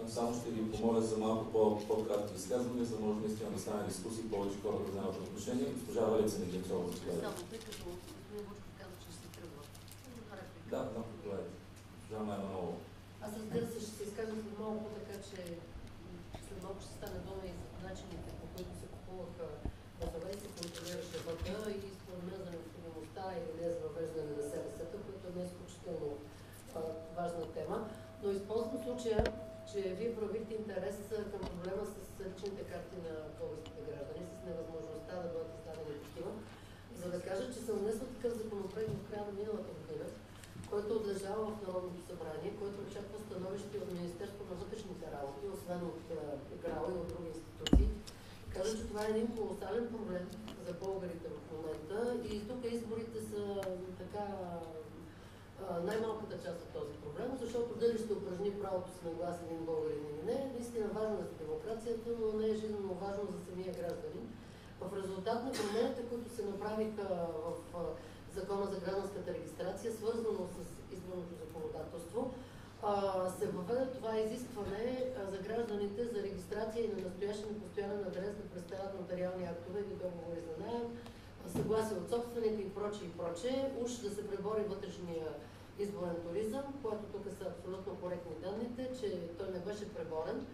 само ще ви помоля за малко по-кратки изказвания, за да може наистина да стане дискусии, повече хора да вземат отношение. Госпожа Валица Негенцова, заповядайте. Да, заповядайте. Госпожа Майя Манолова. Аз разбира се ще се изкажа след малко, така че след малко ще стане дума и за начините, по които се купуваха гласове и се контролираше вода и според мен за необходимостта или не за въвеждане на СРС-та, което е изключително важна тема. Но използвам случая, че вие проявихте интерес към проблема с личните карти на българските граждани, с невъзможността да бъдат издадени такива, за да кажа, че съм внесла такъв законопроект в края на миналата година, който отлежава в Народното събрание, който очаква становище от Министерството на вътрешните работи, освен от ГРАО и от други институции. Кажа, че това е един колосален проблем за българите в момента и тук изборите са така най-малката част от този проблем, защото дали ще упражни правото си на глас един българин или не, наистина важно е за демокрацията, но не е жизненно важно за самия гражданин. В резултат на промените, които се направиха в Закона за гражданската регистрация, свързано с изборното законодателство, се въведе това изискване за гражданите за регистрация и на настоящен и постоянен адрес да представят нотариални актове или договори за наем, съгласие от собственика и прочее, уж да се пребори вътрешния изборен туризъм, което тук са абсолютно коректни данните, че той не беше преборен,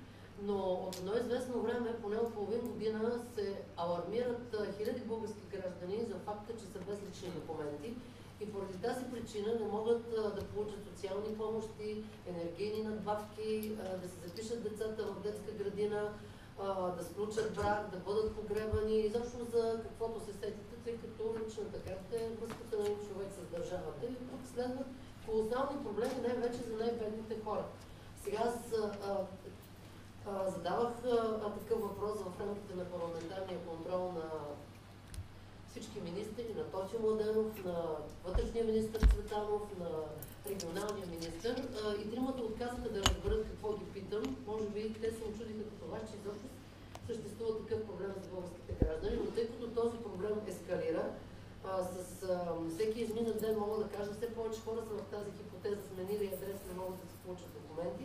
но от едно известно време, поне от половин година, се алармират хиляди български граждани за факта, че са без лични документи и поради тази причина не могат да получат социални помощи, енергийни надбавки, да се запишат децата в детска градина, да сключат брак, да бъдат погребани, изобщо за каквото се сетите, тъй като личната карта е връзката на човек с държавата и тук следват колосални проблеми най-вече за най-бедните хора. Сега аз задавах такъв въпрос в рамките на парламентарния контрол на всички министри, на Тотю Младенов, на вътрешния министър Цветанов, на регионалния министър и тримата отказаха да разберат какво ги питам. Може би те се очудиха като вас, че изобщо съществува такъв проблем за българските граждани, но тъй като този проблем ескалира, с всеки изминат ден мога да кажа, все повече хора са в тази хипотеза, сменили адрес, не могат да се получат документи.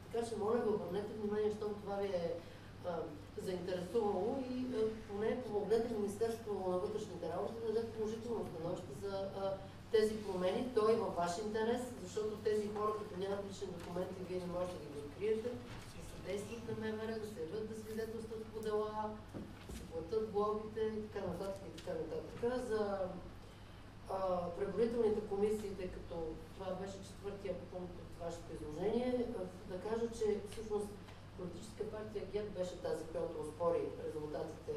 Така че моля ви, обърнете внимание, защото това ви е заинтересувало и поне помогнете Министерството на вътрешните работи да даде положително становище за тези промени. Той е във ваш интерес, защото тези хора, като нямат лични документи, вие не можете да ги откриете, да съдействат на МВР, да се явят да свидетелстват по дела, да се платят глобите и така нататък и така нататък. За преброителните комисии, тъй като това беше четвъртия пункт от вашето изложение, да кажа, че всъщност Политическа партия ГЕРБ беше тази, която оспори резултатите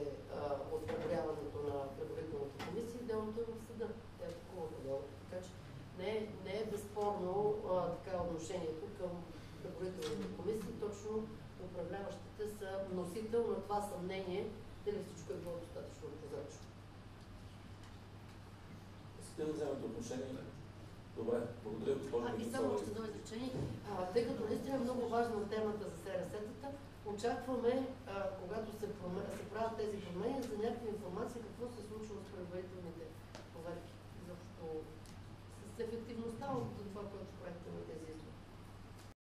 от преброяването на преброителните комисии и делото е в съда. Те атакуваха делото. Така че не е безспорно така отношението към преброителните комисии. Точно управляващите са носител на това съмнение, дали всичко е било достатъчно прозрачно. Искате да вземете отношение? Добре, благодаря, госпожо. И само още едно изречение. Тъй като наистина е много важна темата за СРС-тата, очакваме, когато се правят тези промени, за някаква информация какво се случва